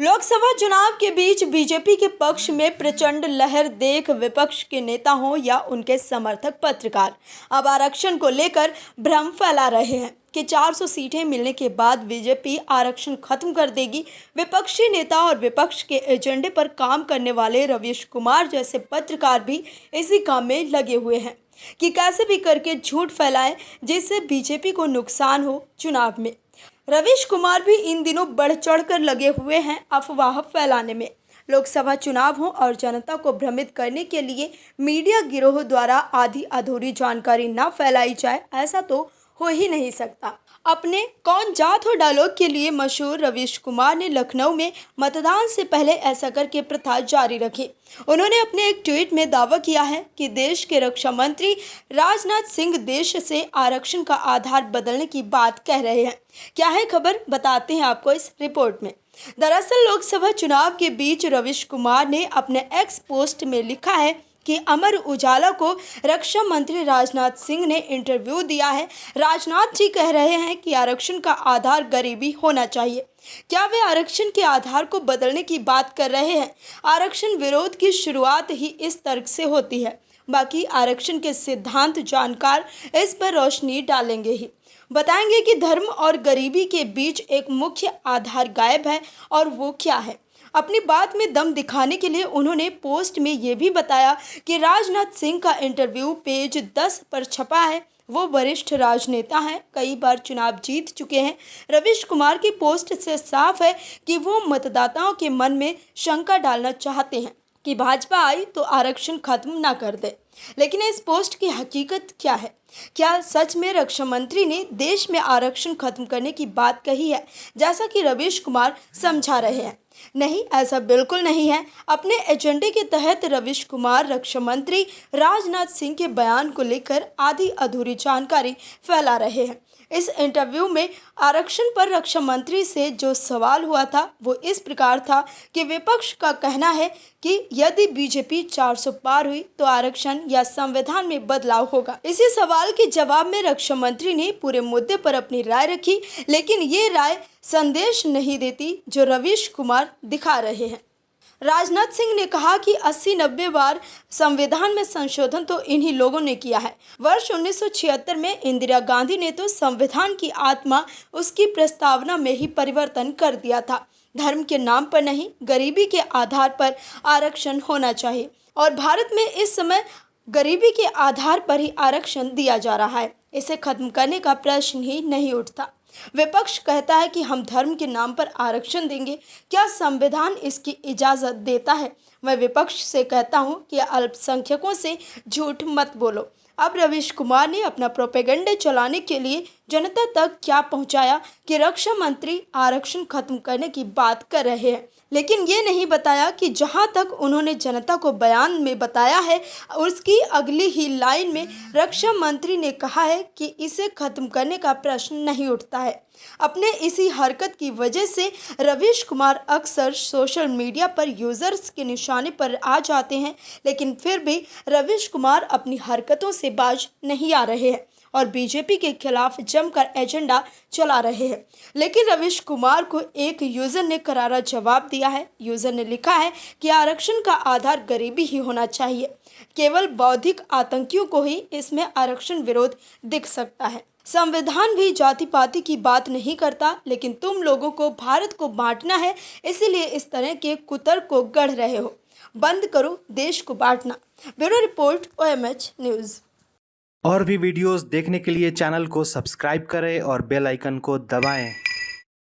लोकसभा चुनाव के बीच बीजेपी के पक्ष में प्रचंड लहर देख विपक्ष के नेता हों या उनके समर्थक पत्रकार अब आरक्षण को लेकर भ्रम फैला रहे हैं कि 400 सीटें मिलने के बाद बीजेपी आरक्षण खत्म कर देगी। विपक्षी नेता और विपक्ष के एजेंडे पर काम करने वाले रवीश कुमार जैसे पत्रकार भी इसी काम में लगे हुए हैं कि कैसे भी करके झूठ फैलाएं जिससे बीजेपी को नुकसान हो चुनाव में। रवीश कुमार भी इन दिनों बढ़ चढ़कर लगे हुए हैं अफवाह फैलाने में। लोकसभा चुनाव हो और जनता को भ्रमित करने के लिए मीडिया गिरोह द्वारा आधी अधूरी जानकारी न फैलाई जाए, ऐसा तो हो ही नहीं सकता। अपने कौन जात हो डायलॉग के लिए मशहूर रवीश कुमार ने लखनऊ में मतदान से पहले ऐसा करके प्रथा जारी रखी। उन्होंने अपने एक ट्वीट में दावा किया है कि देश के रक्षा मंत्री राजनाथ सिंह देश से आरक्षण का आधार बदलने की बात कह रहे हैं। क्या है खबर, बताते हैं आपको इस रिपोर्ट में। दरअसल लोकसभा चुनाव के बीच रवीश कुमार ने अपने एक्स पोस्ट में लिखा है कि अमर उजाला को रक्षा मंत्री राजनाथ सिंह ने इंटरव्यू दिया है। राजनाथ जी कह रहे हैं कि आरक्षण का आधार गरीबी होना चाहिए। क्या वे आरक्षण के आधार को बदलने की बात कर रहे हैं? आरक्षण विरोध की शुरुआत ही इस तर्क से होती है। बाकी आरक्षण के सिद्धांत जानकार इस पर रोशनी डालेंगे ही। बताएंगे कि धर्म और गरीबी के बीच एक मुख्य आधार गायब है और वो क्या है। अपनी बात में दम दिखाने के लिए उन्होंने पोस्ट में ये भी बताया कि राजनाथ सिंह का इंटरव्यू पेज 10 पर छपा है। वो वरिष्ठ राजनेता हैं, कई बार चुनाव जीत चुके हैं। रवीश कुमार की पोस्ट से साफ है कि वो मतदाताओं के मन में शंका डालना चाहते हैं कि भाजपा आई तो आरक्षण खत्म ना कर दे। लेकिन इस पोस्ट की हकीकत क्या है? क्या सच में रक्षा मंत्री ने देश में आरक्षण खत्म करने की बात कही है, जैसा कि रवीश कुमार समझा रहे हैं? नहीं, ऐसा बिल्कुल नहीं है। अपने एजेंडे के तहत रवीश कुमार रक्षा मंत्री राजनाथ सिंह के बयान को लेकर आधी अधूरी जानकारी फैला रहे हैं। इस इंटरव्यू में आरक्षण पर रक्षा मंत्री से जो सवाल हुआ था वो इस प्रकार था कि विपक्ष का कहना है कि यदि बीजेपी 400 पार हुई तो आरक्षण या संविधान में बदलाव होगा। इसी सवाल के जवाब में रक्षा मंत्री ने पूरे मुद्दे पर अपनी राय रखी, लेकिन ये राय संदेश नहीं देती जो रवीश कुमार दिखा रहे हैं। राजनाथ सिंह ने कहा कि 80-90 बार संविधान में संशोधन तो इन्हीं लोगों ने किया है। वर्ष 1976 में इंदिरा गांधी ने तो संविधान की आत्मा उसकी प्रस्तावना में ही परिवर्तन कर दिया था। धर्म के नाम पर नहीं, गरीबी के आधार पर आरक्षण होना चाहिए और भारत में इस समय गरीबी के आधार पर ही आरक्षण दिया जा रहा है। इसे खत्म करने का प्रश्न ही नहीं उठता। विपक्ष कहता है कि हम धर्म के नाम पर आरक्षण देंगे। क्या संविधान इसकी इजाज़त देता है? मैं विपक्ष से कहता हूं कि अल्पसंख्यकों से झूठ मत बोलो। अब रवीश कुमार ने अपना प्रोपेगेंडा चलाने के लिए जनता तक क्या पहुंचाया कि रक्षा मंत्री आरक्षण खत्म करने की बात कर रहे हैं, लेकिन ये नहीं बताया कि जहां तक उन्होंने जनता को बयान में बताया है उसकी अगली ही लाइन में रक्षा मंत्री ने कहा है कि इसे खत्म करने का प्रश्न नहीं उठता है। अपने इसी हरकत की वजह से रवीश कुमार अक्सर सोशल मीडिया पर यूजर्स के निशाने पर आ जाते हैं, लेकिन फिर भी रवीश कुमार अपनी हरकतों से बाज नहीं आ रहे हैं और बीजेपी के खिलाफ जमकर एजेंडा चला रहे हैं। लेकिन रवीश कुमार को एक यूजर ने करारा जवाब दिया है। यूजर ने लिखा है कि आरक्षण का आधार गरीबी ही होना चाहिए। केवल बौद्धिक आतंकियों को ही इसमें आरक्षण विरोध दिख सकता है। संविधान भी जाति पाति की बात नहीं करता, लेकिन तुम लोगों को भारत को बांटना है, इसीलिए इस तरह के कुतर्क को गढ़ रहे हो। बंद करो देश को बांटना। Bureau report, OMH news. और भी वीडियोस देखने के लिए चैनल को सब्सक्राइब करें और बेल आइकन को दबाएं।